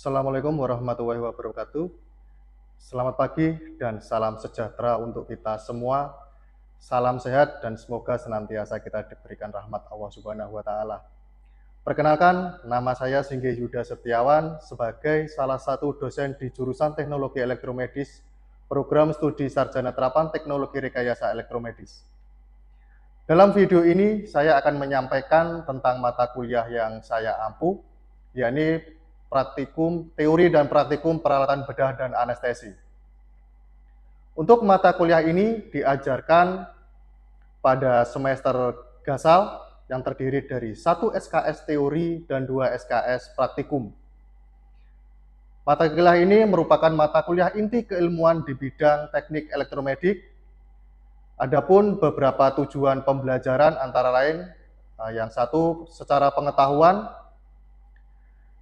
Assalamualaikum warahmatullahi wabarakatuh. Selamat pagi dan salam sejahtera untuk kita semua. Salam sehat dan semoga senantiasa kita diberikan rahmat Allah Subhanahu wa taala. Perkenalkan, nama saya Singgih Yuda Setiawan sebagai salah satu dosen di jurusan Teknologi Elektromedis, Program Studi Sarjana Terapan Teknologi Rekayasa Elektromedis. Dalam video ini saya akan menyampaikan tentang mata kuliah yang saya ampu, yakni praktikum teori dan praktikum peralatan bedah dan anestesi. Untuk mata kuliah ini diajarkan pada semester gasal yang terdiri dari 1 SKS teori dan 2 SKS praktikum. Mata kuliah ini merupakan mata kuliah inti keilmuan di bidang teknik elektromedik. Adapun beberapa tujuan pembelajaran antara lain, yang satu secara pengetahuan,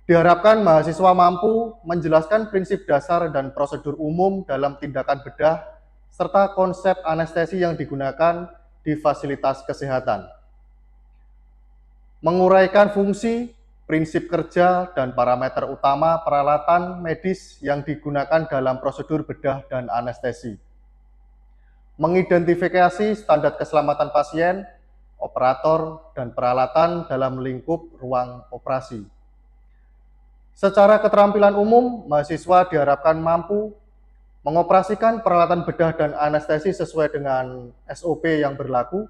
diharapkan mahasiswa mampu menjelaskan prinsip dasar dan prosedur umum dalam tindakan bedah, serta konsep anestesi yang digunakan di fasilitas kesehatan. Menguraikan fungsi, prinsip kerja, dan parameter utama peralatan medis yang digunakan dalam prosedur bedah dan anestesi. Mengidentifikasi standar keselamatan pasien, operator, dan peralatan dalam lingkup ruang operasi. Secara keterampilan umum, mahasiswa diharapkan mampu mengoperasikan peralatan bedah dan anestesi sesuai dengan SOP yang berlaku,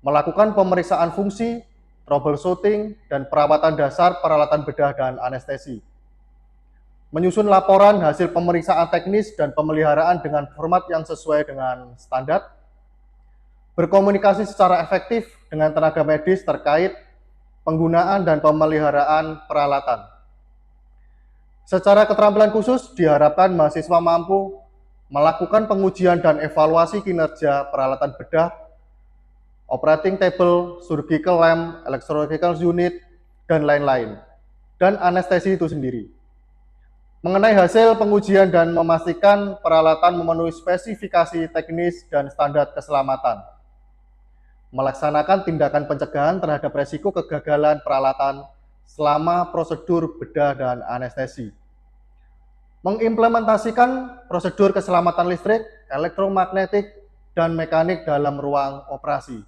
melakukan pemeriksaan fungsi, troubleshooting, dan perawatan dasar peralatan bedah dan anestesi, menyusun laporan hasil pemeriksaan teknis dan pemeliharaan dengan format yang sesuai dengan standar, berkomunikasi secara efektif dengan tenaga medis terkait penggunaan dan pemeliharaan peralatan. Secara keterampilan khusus, diharapkan mahasiswa mampu melakukan pengujian dan evaluasi kinerja peralatan bedah, operating table, surgical lamp, electrosurgical unit, dan lain-lain, dan anestesi itu sendiri. Mengenai hasil pengujian dan memastikan peralatan memenuhi spesifikasi teknis dan standar keselamatan. Melaksanakan tindakan pencegahan terhadap resiko kegagalan peralatan selama prosedur bedah dan anestesi. Mengimplementasikan prosedur keselamatan listrik, elektromagnetik, dan mekanik dalam ruang operasi.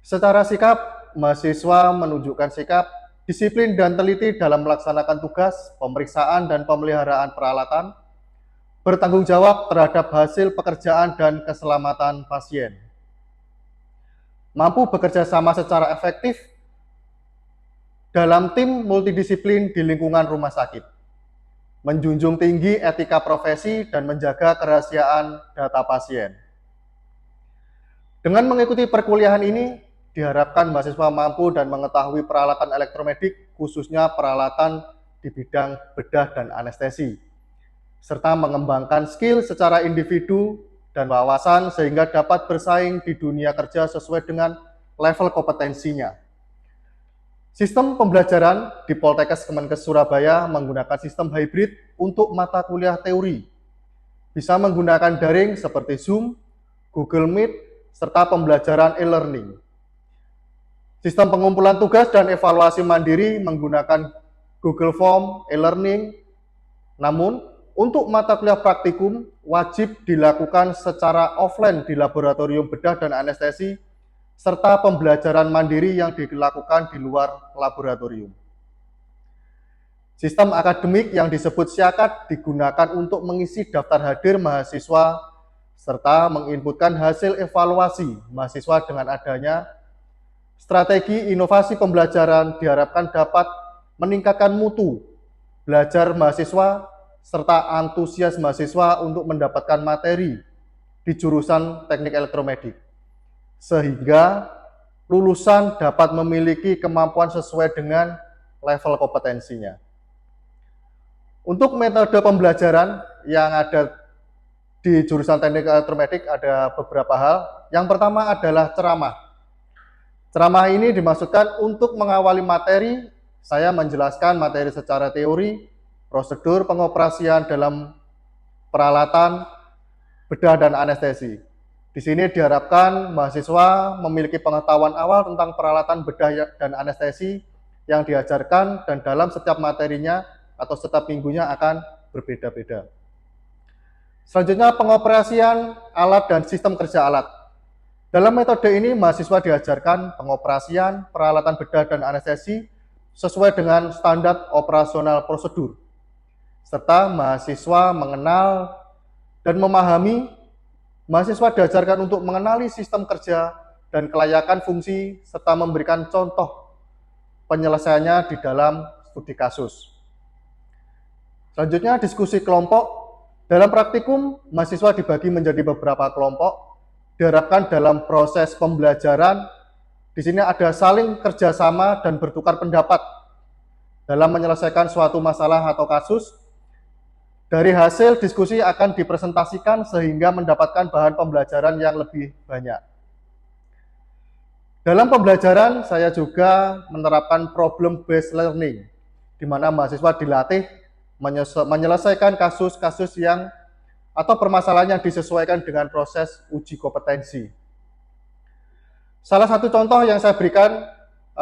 Secara sikap, mahasiswa menunjukkan sikap disiplin dan teliti dalam melaksanakan tugas, pemeriksaan, dan pemeliharaan peralatan, bertanggung jawab terhadap hasil pekerjaan dan keselamatan pasien. Mampu bekerja sama secara efektif dalam tim multidisiplin di lingkungan rumah sakit. Menjunjung tinggi etika profesi dan menjaga kerahasiaan data pasien. Dengan mengikuti perkuliahan ini, diharapkan mahasiswa mampu dan mengetahui peralatan elektromedik, khususnya peralatan di bidang bedah dan anestesi, serta mengembangkan skill secara individu dan wawasan sehingga dapat bersaing di dunia kerja sesuai dengan level kompetensinya. Sistem pembelajaran di Poltekkes Kemenkes Surabaya menggunakan sistem hybrid untuk mata kuliah teori. Bisa menggunakan daring seperti Zoom, Google Meet, serta pembelajaran e-learning. Sistem pengumpulan tugas dan evaluasi mandiri menggunakan Google Form, e-learning. Namun, untuk mata kuliah praktikum wajib dilakukan secara offline di laboratorium bedah dan anestesi, serta pembelajaran mandiri yang dilakukan di luar laboratorium. Sistem akademik yang disebut Syakat digunakan untuk mengisi daftar hadir mahasiswa, serta menginputkan hasil evaluasi mahasiswa. Dengan adanya strategi inovasi pembelajaran diharapkan dapat meningkatkan mutu belajar mahasiswa serta antusias mahasiswa untuk mendapatkan materi di jurusan teknik elektromedik, sehingga lulusan dapat memiliki kemampuan sesuai dengan level kompetensinya. Untuk metode pembelajaran yang ada di jurusan teknik elektromedik ada beberapa hal. Yang pertama adalah ceramah. Ceramah ini dimaksudkan untuk mengawali materi. Saya menjelaskan materi secara teori, prosedur pengoperasian dalam peralatan bedah dan anestesi. Di sini diharapkan mahasiswa memiliki pengetahuan awal tentang peralatan bedah dan anestesi yang diajarkan, dan dalam setiap materinya atau setiap minggunya akan berbeda-beda. Selanjutnya, pengoperasian alat dan sistem kerja alat. Dalam metode ini, mahasiswa diajarkan pengoperasian peralatan bedah dan anestesi sesuai dengan standar operasional prosedur, serta mahasiswa mengenal dan memahami. Mahasiswa diajarkan untuk mengenali sistem kerja dan kelayakan fungsi, serta memberikan contoh penyelesaiannya di dalam studi kasus. Selanjutnya, diskusi kelompok. Dalam praktikum, mahasiswa dibagi menjadi beberapa kelompok. Diharapkan dalam proses pembelajaran, di sini ada saling kerjasama dan bertukar pendapat dalam menyelesaikan suatu masalah atau kasus. Dari hasil diskusi akan dipresentasikan sehingga mendapatkan bahan pembelajaran yang lebih banyak. Dalam pembelajaran, saya juga menerapkan problem-based learning, di mana mahasiswa dilatih menyelesaikan kasus-kasus yang atau permasalahan yang disesuaikan dengan proses uji kompetensi. Salah satu contoh yang saya berikan,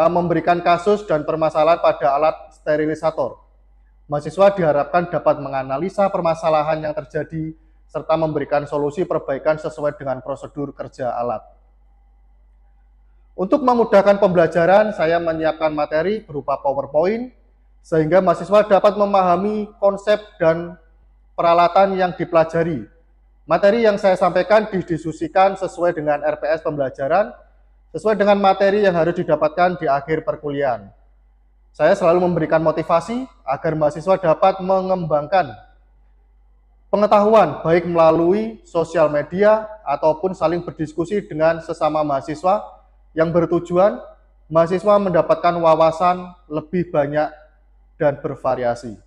memberikan kasus dan permasalahan pada alat sterilisator. Mahasiswa diharapkan dapat menganalisa permasalahan yang terjadi serta memberikan solusi perbaikan sesuai dengan prosedur kerja alat. Untuk memudahkan pembelajaran, saya menyiapkan materi berupa PowerPoint sehingga mahasiswa dapat memahami konsep dan peralatan yang dipelajari. Materi yang saya sampaikan didiskusikan sesuai dengan RPS pembelajaran, sesuai dengan materi yang harus didapatkan di akhir perkuliahan. Saya selalu memberikan motivasi agar mahasiswa dapat mengembangkan pengetahuan baik melalui sosial media ataupun saling berdiskusi dengan sesama mahasiswa yang bertujuan mahasiswa mendapatkan wawasan lebih banyak dan bervariasi.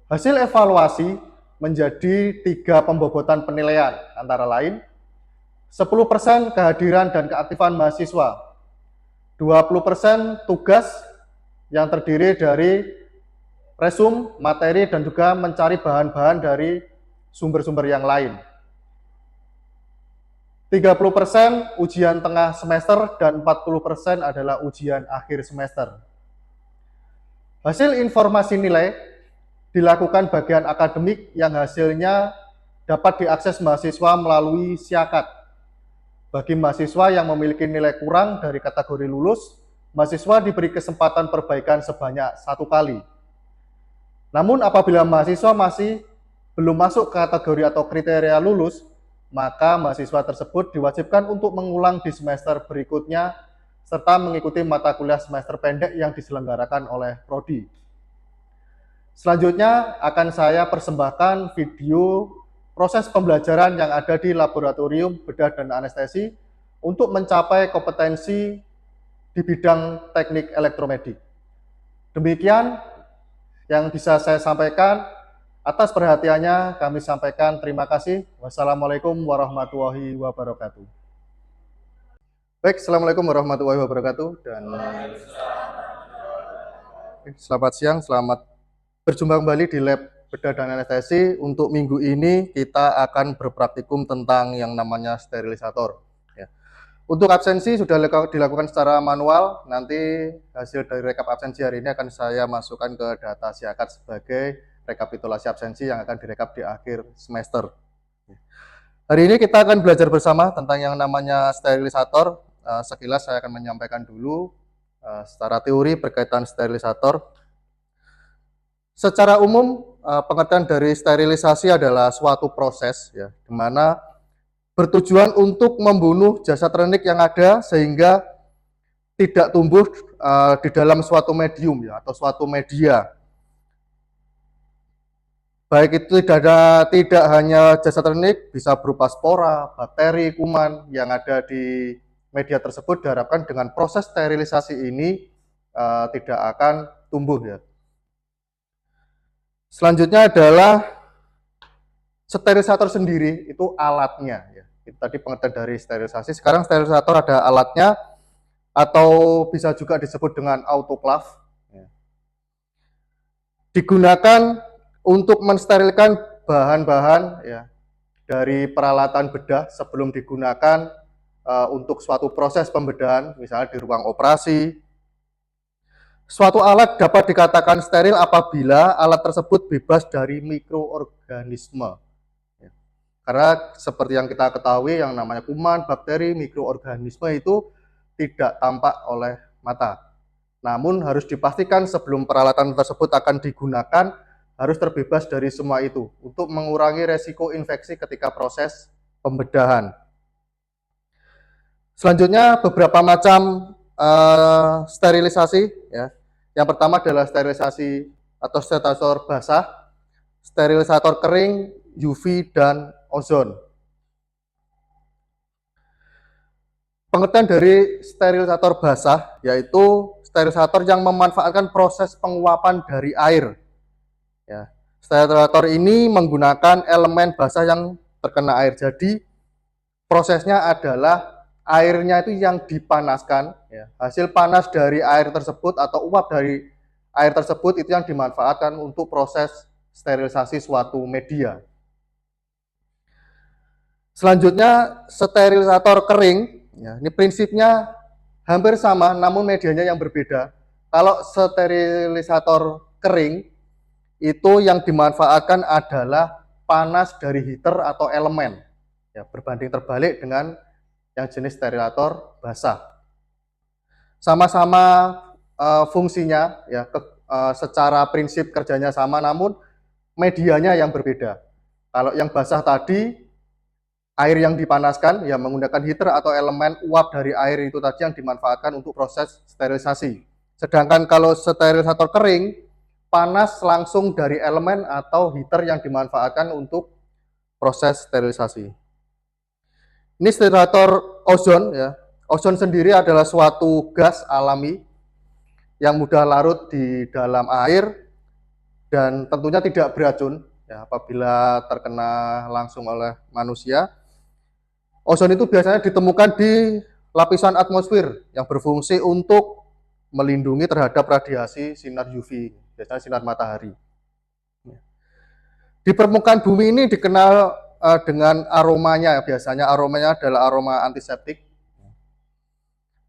Hasil evaluasi menjadi 3 pembobotan penilaian, antara lain 10% kehadiran dan keaktifan mahasiswa, 20% tugas yang terdiri dari resum, materi, dan juga mencari bahan-bahan dari sumber-sumber yang lain. 30% ujian tengah semester dan 40% adalah ujian akhir semester. Hasil informasi nilai dilakukan bagian akademik yang hasilnya dapat diakses mahasiswa melalui Siakat. Bagi mahasiswa yang memiliki nilai kurang dari kategori lulus, mahasiswa diberi kesempatan perbaikan sebanyak 1 kali. Namun apabila mahasiswa masih belum masuk kategori atau kriteria lulus, maka mahasiswa tersebut diwajibkan untuk mengulang di semester berikutnya serta mengikuti mata kuliah semester pendek yang diselenggarakan oleh Prodi. Selanjutnya akan saya persembahkan video proses pembelajaran yang ada di laboratorium bedah dan anestesi untuk mencapai kompetensi di bidang teknik elektromedik. Demikian yang bisa saya sampaikan. Atas perhatiannya kami sampaikan terima kasih. Wassalamualaikum warahmatullahi wabarakatuh. Baik, assalamualaikum warahmatullahi wabarakatuh dan selamat siang, selamat berjumpa kembali di lab bedah dan anestesi. Untuk minggu ini kita akan berpraktikum tentang yang namanya sterilisator. Ya. Untuk absensi sudah dilakukan secara manual. Nanti hasil dari rekap absensi hari ini akan saya masukkan ke data Siakat sebagai rekapitulasi absensi yang akan direkap di akhir semester. Hari ini kita akan belajar bersama tentang yang namanya sterilisator. Sekilas saya akan menyampaikan dulu secara teori berkaitan sterilisator. Secara umum, pengertian dari sterilisasi adalah suatu proses ya, di mana bertujuan untuk membunuh jasad renik yang ada sehingga tidak tumbuh di dalam suatu medium ya, atau suatu media. Baik itu tidak hanya jasad renik, bisa berupa spora, bakteri, kuman yang ada di media tersebut. Diharapkan dengan proses sterilisasi ini tidak akan tumbuh ya. Selanjutnya adalah sterilisator sendiri, itu alatnya ya. Itu tadi pengertian dari sterilisasi. Sekarang sterilisator ada alatnya atau bisa juga disebut dengan autoclave ya. Digunakan untuk mensterilkan bahan-bahan ya dari peralatan bedah sebelum digunakan untuk suatu proses pembedahan, misalnya di ruang operasi. Suatu alat dapat dikatakan steril apabila alat tersebut bebas dari mikroorganisme. Karena seperti yang kita ketahui, yang namanya kuman, bakteri, mikroorganisme itu tidak tampak oleh mata. Namun harus dipastikan sebelum peralatan tersebut akan digunakan, harus terbebas dari semua itu untuk mengurangi resiko infeksi ketika proses pembedahan. Selanjutnya beberapa macam sterilisasi, ya. Yang pertama adalah sterilisasi atau sterilisator basah, sterilisator kering, UV, dan ozon. Pengertian dari sterilisator basah yaitu sterilisator yang memanfaatkan proses penguapan dari air. Ya. Sterilisator ini menggunakan elemen basah yang terkena air. Jadi prosesnya adalah airnya itu yang dipanaskan. Ya. Hasil panas dari air tersebut atau uap dari air tersebut itu yang dimanfaatkan untuk proses sterilisasi suatu media. Selanjutnya sterilisator kering. Ya, ini prinsipnya hampir sama, namun medianya yang berbeda. Kalau sterilisator kering, itu yang dimanfaatkan adalah panas dari heater atau elemen. Ya, berbanding terbalik dengan yang jenis sterilisator basah. Sama-sama fungsinya, ya, secara prinsip kerjanya sama, namun medianya yang berbeda. Kalau yang basah tadi, air yang dipanaskan ya menggunakan heater atau elemen uap dari air itu tadi yang dimanfaatkan untuk proses sterilisasi. Sedangkan kalau sterilisator kering, panas langsung dari elemen atau heater yang dimanfaatkan untuk proses sterilisasi. Ini sterilisator ozon ya. Ozon sendiri adalah suatu gas alami yang mudah larut di dalam air dan tentunya tidak beracun ya, apabila terkena langsung oleh manusia. Ozon itu biasanya ditemukan di lapisan atmosfer yang berfungsi untuk melindungi terhadap radiasi sinar UV, biasanya sinar matahari. Di permukaan bumi ini dikenal dengan aromanya, biasanya aromanya adalah aroma antiseptik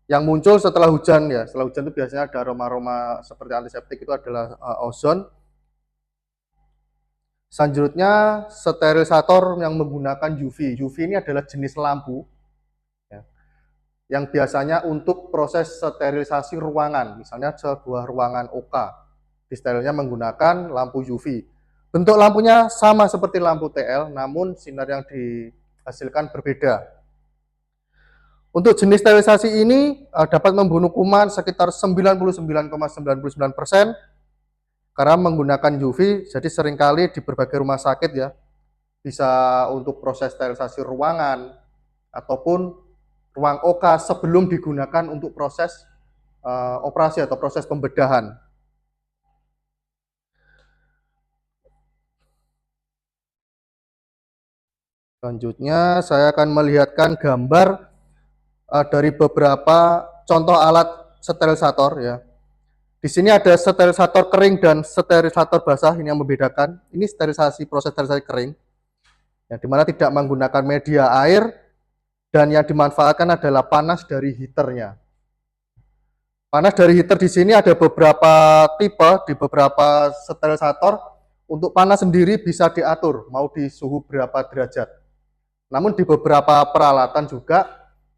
yang muncul setelah hujan ya. Setelah hujan itu biasanya ada aroma-aroma seperti antiseptik, itu adalah ozon. Selanjutnya sterilisator yang menggunakan UV. UV ini adalah jenis lampu ya, yang biasanya untuk proses sterilisasi ruangan, misalnya sebuah ruangan OK, disterilnya menggunakan lampu UV. Bentuk lampunya sama seperti lampu TL, namun sinar yang dihasilkan berbeda. Untuk jenis sterilisasi ini dapat membunuh kuman sekitar 99,99%, karena menggunakan UV, jadi seringkali di berbagai rumah sakit ya, bisa untuk proses sterilisasi ruangan ataupun ruang OK sebelum digunakan untuk proses operasi atau proses pembedahan. Selanjutnya saya akan melihatkan gambar dari beberapa contoh alat sterilisator ya. Di sini ada sterilisator kering dan sterilisator basah, ini yang membedakan. Ini sterilisasi, proses sterilisasi kering, ya, di mana tidak menggunakan media air dan yang dimanfaatkan adalah panas dari heaternya. Panas dari heater di sini ada beberapa tipe di beberapa sterilisator. Untuk panas sendiri bisa diatur mau di suhu berapa derajat. Namun di beberapa peralatan juga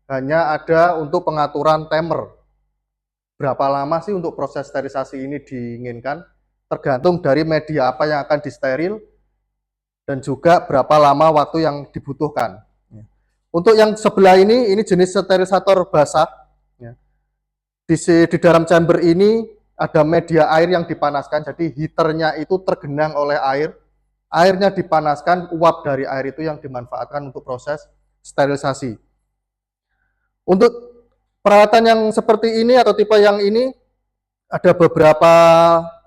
hanya ada untuk pengaturan timer. Berapa lama sih untuk proses sterilisasi ini diinginkan, tergantung dari media apa yang akan disteril dan juga berapa lama waktu yang dibutuhkan. Untuk yang sebelah ini jenis sterilisator basah. Di dalam chamber ini ada media air yang dipanaskan, jadi heaternya itu tergenang oleh air. Airnya dipanaskan, uap dari air itu yang dimanfaatkan untuk proses sterilisasi. Untuk peralatan yang seperti ini atau tipe yang ini, ada beberapa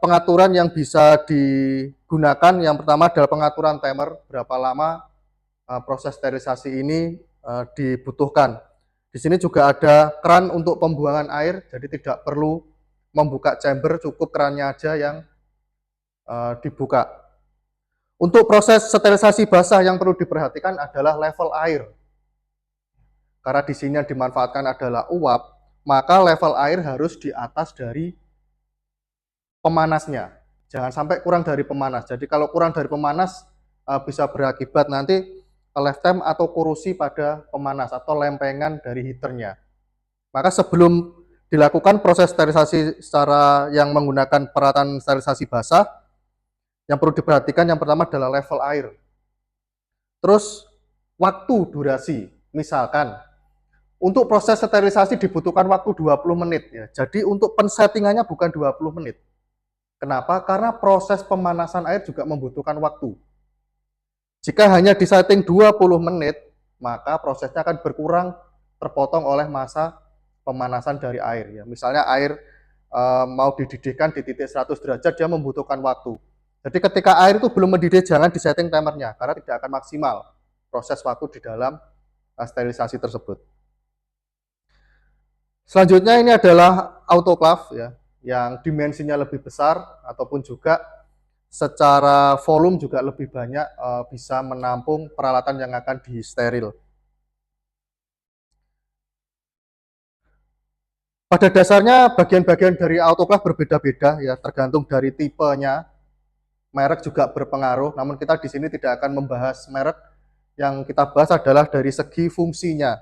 pengaturan yang bisa digunakan. Yang pertama adalah pengaturan timer, berapa lama proses sterilisasi ini dibutuhkan. Di sini juga ada keran untuk pembuangan air, jadi tidak perlu membuka chamber, cukup kerannya aja yang dibuka. Untuk proses sterilisasi basah yang perlu diperhatikan adalah level air. Karena di sini yang dimanfaatkan adalah uap, maka level air harus di atas dari pemanasnya. Jangan sampai kurang dari pemanas. Jadi kalau kurang dari pemanas bisa berakibat nanti lifetime atau korosi pada pemanas atau lempengan dari heaternya. Maka sebelum dilakukan proses sterilisasi secara yang menggunakan peralatan sterilisasi basah, yang perlu diperhatikan yang pertama adalah level air. Terus waktu durasi. Misalkan untuk proses sterilisasi dibutuhkan waktu 20 menit ya. Jadi untuk pensettingannya bukan 20 menit. Kenapa? Karena proses pemanasan air juga membutuhkan waktu. Jika hanya disetting 20 menit, maka prosesnya akan berkurang terpotong oleh masa pemanasan dari air ya. Misalnya air mau dididihkan di titik 100 derajat, dia membutuhkan waktu. Jadi ketika air itu belum mendidih, jangan disetting timernya karena tidak akan maksimal proses waktu di dalam sterilisasi tersebut. Selanjutnya ini adalah autoclave ya, yang dimensinya lebih besar ataupun juga secara volume juga lebih banyak, bisa menampung peralatan yang akan disteril. Pada dasarnya bagian-bagian dari autoclave berbeda-beda ya, tergantung dari tipenya. Merek juga berpengaruh, namun kita di sini tidak akan membahas merek. Yang kita bahas adalah dari segi fungsinya.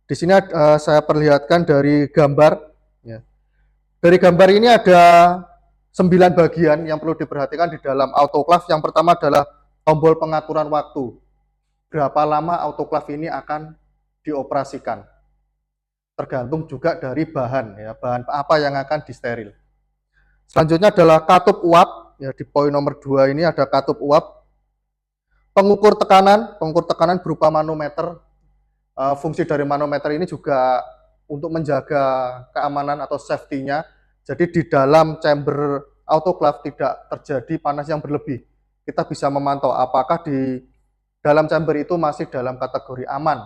Di sini saya perlihatkan dari gambar. Ya. Dari gambar ini ada 9 bagian yang perlu diperhatikan di dalam autoclave. Yang pertama adalah tombol pengaturan waktu. Berapa lama autoclave ini akan dioperasikan. Tergantung juga dari bahan, ya, bahan apa yang akan disteril. Selanjutnya adalah katup uap. Ya, di poin nomor 2 ini ada katup uap. Pengukur tekanan berupa manometer. Fungsi dari manometer ini juga untuk menjaga keamanan atau safety-nya. Jadi di dalam chamber autoclave tidak terjadi panas yang berlebih. Kita bisa memantau apakah di dalam chamber itu masih dalam kategori aman.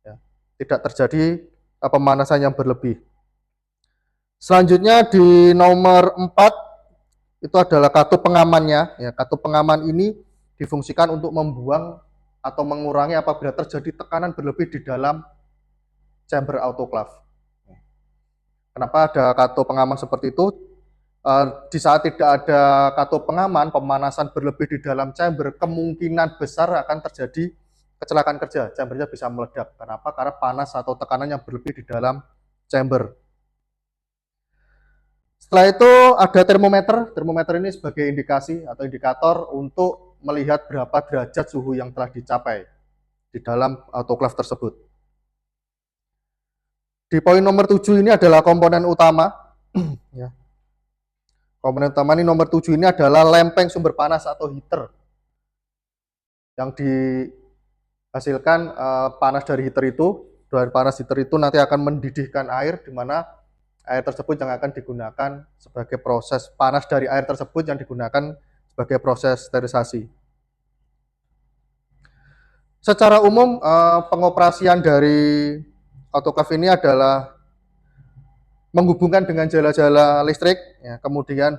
Ya, tidak terjadi pemanasan yang berlebih. Selanjutnya di nomor 4 itu adalah katup pengamannya. Ya, katup pengaman ini difungsikan untuk membuang atau mengurangi apabila terjadi tekanan berlebih di dalam chamber autoclave. Kenapa ada katup pengaman seperti itu? Di saat tidak ada katup pengaman, pemanasan berlebih di dalam chamber, kemungkinan besar akan terjadi kecelakaan kerja. Chambernya bisa meledak. Kenapa? Karena panas atau tekanan yang berlebih di dalam chamber. Setelah itu ada termometer. Termometer ini sebagai indikasi atau indikator untuk melihat berapa derajat suhu yang telah dicapai di dalam autoclave tersebut. Di poin nomor 7 ini adalah komponen utama. Ya. Komponen utama ini nomor 7 ini adalah lempeng sumber panas atau heater. Yang dihasilkan panas dari heater itu, dari panas heater itu nanti akan mendidihkan air, di mana air tersebut yang akan digunakan sebagai proses panas dari air tersebut yang digunakan sebagai proses sterilisasi. Secara umum pengoperasian dari autoclave ini adalah menghubungkan dengan jala-jala listrik, ya, kemudian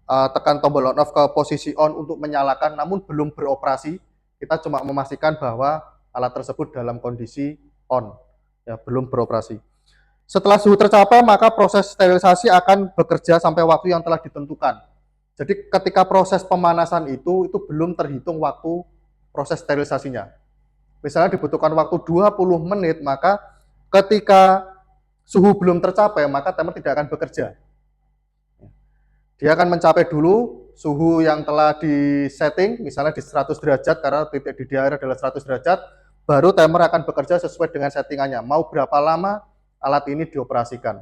tekan tombol on off ke posisi on untuk menyalakan, namun belum beroperasi. Kita cuma memastikan bahwa alat tersebut dalam kondisi on, ya, belum beroperasi. Setelah suhu tercapai, maka proses sterilisasi akan bekerja sampai waktu yang telah ditentukan. Jadi ketika proses pemanasan itu belum terhitung waktu proses sterilisasinya. Misalnya dibutuhkan waktu 20 menit, maka ketika suhu belum tercapai, maka timer tidak akan bekerja. Dia akan mencapai dulu suhu yang telah disetting, misalnya di 100 derajat, karena titik didih air adalah 100 derajat, baru timer akan bekerja sesuai dengan settingannya. Mau berapa lama alat ini dioperasikan.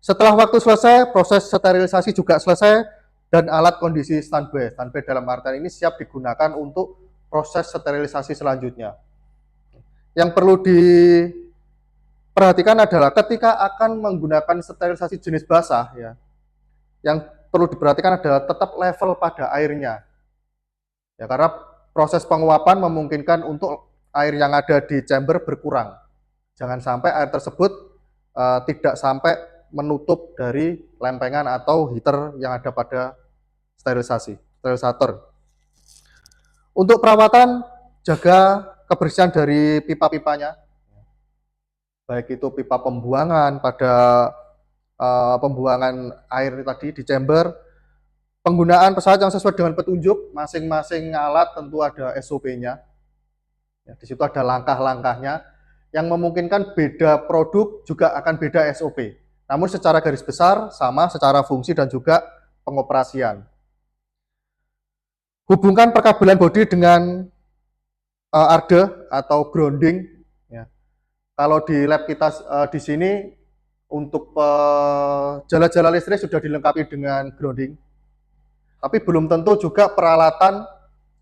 Setelah waktu selesai, proses sterilisasi juga selesai, dan alat kondisi standby. Standby dalam artian ini siap digunakan untuk proses sterilisasi selanjutnya. Yang perlu diperhatikan adalah ketika akan menggunakan sterilisasi jenis basah, ya, yang perlu diperhatikan adalah tetap level pada airnya. Ya, karena proses penguapan memungkinkan untuk air yang ada di chamber berkurang. Jangan sampai air tersebut tidak sampai menutup dari lempengan atau heater yang ada pada sterilisator. Untuk perawatan, jaga kebersihan dari pipa-pipanya, baik itu pipa pembuangan pada pembuangan air tadi di chamber. Penggunaan pesawat yang sesuai dengan petunjuk, masing-masing alat tentu ada SOP-nya. Ya, di situ ada langkah-langkahnya yang memungkinkan beda produk juga akan beda SOP. Namun secara garis besar sama secara fungsi dan juga pengoperasian. Hubungkan perkabelan bodi dengan arde atau grounding. Ya. Kalau di lab kita di sini untuk jala-jala listrik sudah dilengkapi dengan grounding. Tapi belum tentu juga peralatan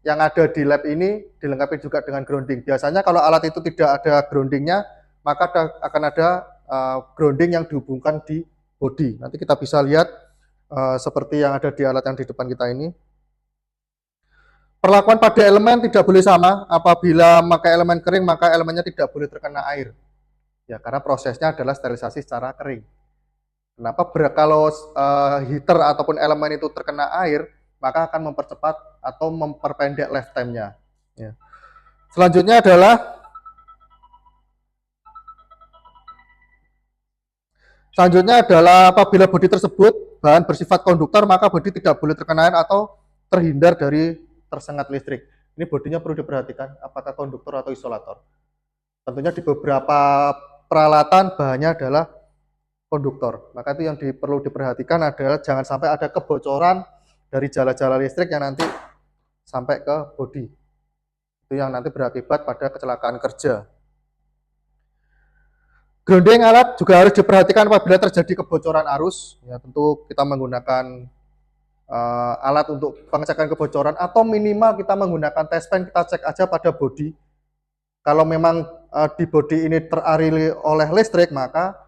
yang ada di lab ini dilengkapi juga dengan grounding. Biasanya kalau alat itu tidak ada groundingnya, maka akan ada grounding yang dihubungkan di bodi. Nanti kita bisa lihat seperti yang ada di alat yang di depan kita ini. Perlakuan pada elemen tidak boleh sama. Apabila memakai elemen kering, maka elemennya tidak boleh terkena air. Ya, karena prosesnya adalah sterilisasi secara kering. Kenapa? Kalau heater ataupun elemen itu terkena air, maka akan mempercepat atau memperpendek lifetime-nya. Ya. Selanjutnya adalah apabila bodi tersebut bahan bersifat konduktor, maka bodi tidak boleh terkena air atau terhindar dari tersengat listrik. Ini bodinya perlu diperhatikan apakah konduktor atau isolator. Tentunya di beberapa peralatan bahannya adalah konduktor. Maka itu yang perlu diperhatikan adalah jangan sampai ada kebocoran dari jala-jala listrik yang nanti sampai ke bodi. Itu yang nanti berakibat pada kecelakaan kerja. Grounding alat juga harus diperhatikan apabila terjadi kebocoran arus. Ya, tentu kita menggunakan alat untuk pengecekan kebocoran atau minimal kita menggunakan test pen, kita cek aja pada bodi. Kalau memang di bodi ini teraliri oleh listrik, maka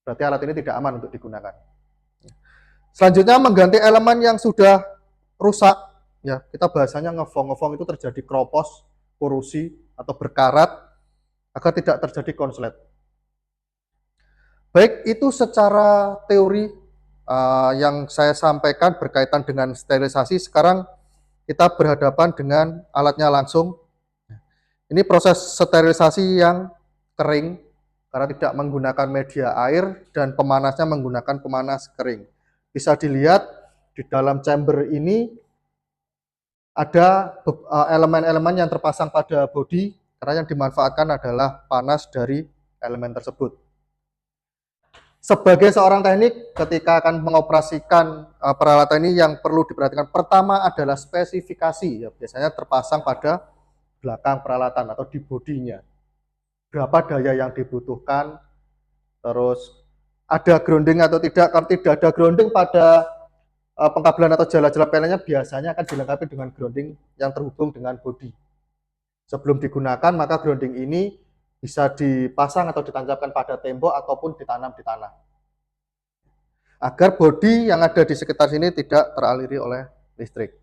berarti alat ini tidak aman untuk digunakan. Selanjutnya mengganti elemen yang sudah rusak. Ya, kita bahasanya ngefong itu terjadi kropos, korosi atau berkarat agar tidak terjadi konslet. Baik, itu secara teori yang saya sampaikan berkaitan dengan sterilisasi. Sekarang kita berhadapan dengan alatnya langsung. Ini proses sterilisasi yang kering karena tidak menggunakan media air dan pemanasnya menggunakan pemanas kering. Bisa dilihat di dalam chamber ini ada elemen-elemen yang terpasang pada bodi karena yang dimanfaatkan adalah panas dari elemen tersebut. Sebagai seorang teknik, ketika akan mengoperasikan peralatan ini yang perlu diperhatikan pertama adalah spesifikasi. Ya, biasanya terpasang pada belakang peralatan atau di bodinya. Berapa daya yang dibutuhkan, terus ada grounding atau tidak. Kalau tidak ada grounding pada pengkabelan atau jala-jala PLN-nya biasanya akan dilengkapi dengan grounding yang terhubung dengan bodi. Sebelum digunakan, maka grounding ini bisa dipasang atau ditancapkan pada tembok ataupun ditanam di tanah. Agar bodi yang ada di sekitar sini tidak teraliri oleh listrik.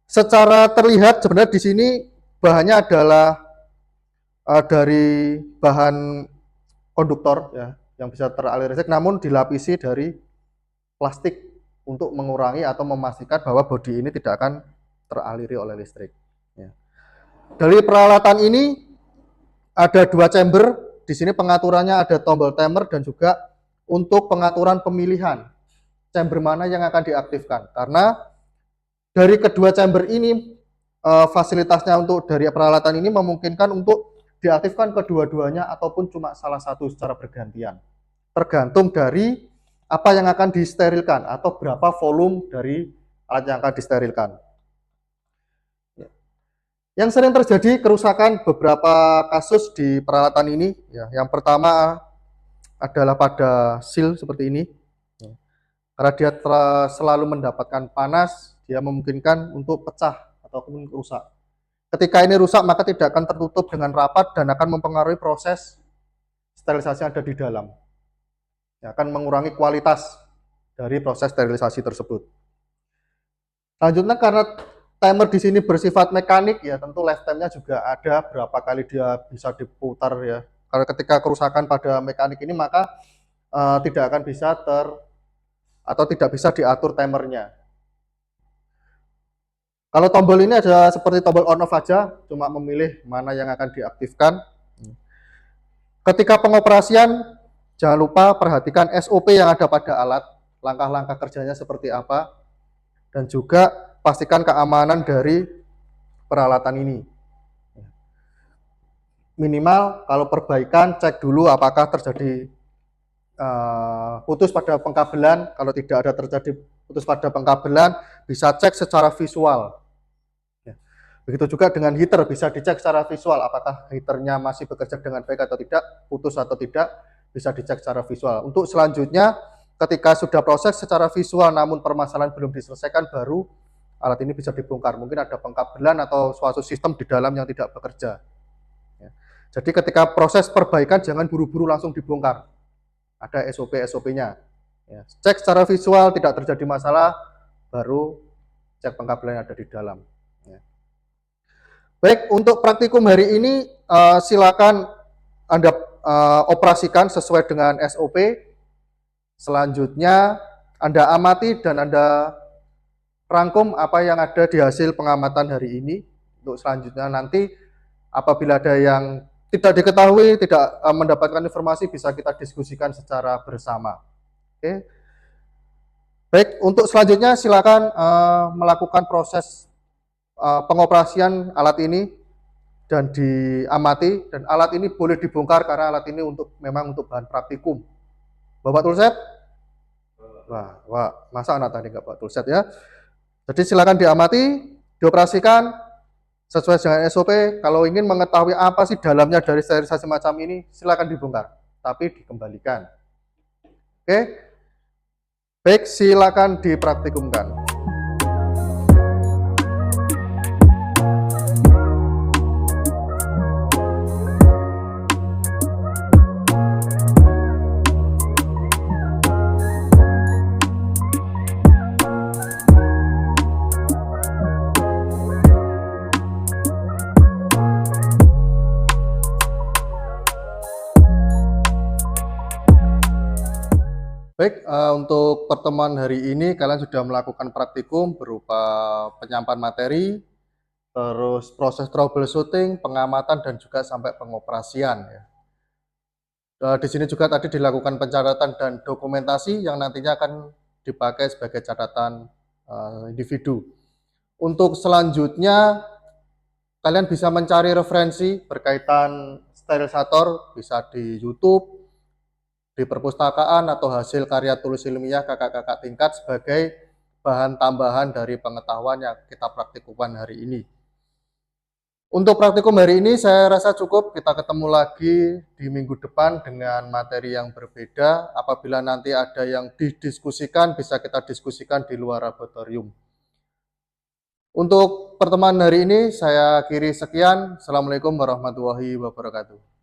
Secara terlihat sebenarnya di sini bahannya adalah dari bahan konduktor ya, yang bisa teraliri listrik, namun dilapisi dari plastik untuk mengurangi atau memastikan bahwa bodi ini tidak akan teraliri oleh listrik. Ya. Dari peralatan ini ada 2 chamber, di sini pengaturannya ada tombol timer dan juga untuk pengaturan pemilihan chamber mana yang akan diaktifkan. Karena dari kedua chamber ini fasilitasnya untuk dari peralatan ini memungkinkan untuk diaktifkan kedua-duanya ataupun cuma salah satu secara bergantian. Tergantung dari apa yang akan disterilkan atau berapa volume dari alat yang akan disterilkan. Yang sering terjadi kerusakan beberapa kasus di peralatan ini, ya, yang pertama adalah pada seal seperti ini. Karena dia selalu mendapatkan panas, dia memungkinkan untuk pecah ataupun rusak. Ketika ini rusak, maka tidak akan tertutup dengan rapat dan akan mempengaruhi proses sterilisasi yang ada di dalam. Ya, akan mengurangi kualitas dari proses sterilisasi tersebut. Selanjutnya karena timer di sini bersifat mekanik ya, tentu lifetime-nya juga ada berapa kali dia bisa diputar ya. Karena ketika kerusakan pada mekanik ini maka tidak akan bisa atau tidak bisa diatur timernya. Kalau tombol ini ada seperti tombol on off aja, cuma memilih mana yang akan diaktifkan. Ketika pengoperasian Jangan lupa perhatikan SOP yang ada pada alat, langkah-langkah kerjanya seperti apa, dan juga pastikan keamanan dari peralatan ini. Minimal kalau perbaikan, cek dulu apakah terjadi putus pada pengkabelan. Kalau tidak ada terjadi putus pada pengkabelan, bisa cek secara visual. Begitu juga dengan heater, bisa dicek secara visual apakah heaternya masih bekerja dengan baik atau tidak, putus atau tidak, bisa dicek secara visual. Untuk selanjutnya, ketika sudah proses secara visual namun permasalahan belum diselesaikan, baru alat ini bisa dibongkar. Mungkin ada pengkabelan atau suatu sistem di dalam yang tidak bekerja. Jadi ketika proses perbaikan jangan buru-buru langsung dibongkar. Ada SOP-nya. Cek secara visual, tidak terjadi masalah, baru cek pengkabelan yang ada di dalam. Baik, untuk praktikum hari ini silakan Anda operasikan sesuai dengan SOP. Selanjutnya Anda amati dan Anda rangkum apa yang ada di hasil pengamatan hari ini. Untuk selanjutnya nanti apabila ada yang tidak diketahui, tidak mendapatkan informasi, bisa kita diskusikan secara bersama. Oke. Baik, untuk selanjutnya silakan melakukan proses pengoperasian alat ini dan diamati, dan alat ini boleh dibongkar karena alat ini memang untuk bahan praktikum. Bapak toolset? Wah, masa anak tadi nggak bawa toolset ya? Jadi silakan diamati, dioperasikan sesuai dengan SOP. Kalau ingin mengetahui apa sih dalamnya dari sterilisasi macam ini, silakan dibongkar, tapi dikembalikan. Oke, baik, silakan dipraktikumkan. Baik, untuk pertemuan hari ini kalian sudah melakukan praktikum berupa penyampaian materi, terus proses troubleshooting, pengamatan, dan juga sampai pengoperasian. Di sini juga tadi dilakukan pencatatan dan dokumentasi yang nantinya akan dipakai sebagai catatan individu. Untuk selanjutnya, kalian bisa mencari referensi berkaitan sterilisator, bisa di YouTube, di perpustakaan, atau hasil karya tulis ilmiah kakak-kakak tingkat sebagai bahan tambahan dari pengetahuan yang kita praktikumkan hari ini. Untuk praktikum hari ini saya rasa cukup. Kita ketemu lagi di minggu depan dengan materi yang berbeda. Apabila nanti ada yang didiskusikan, bisa kita diskusikan di luar laboratorium. Untuk pertemuan hari ini saya akhiri sekian. Assalamualaikum warahmatullahi wabarakatuh.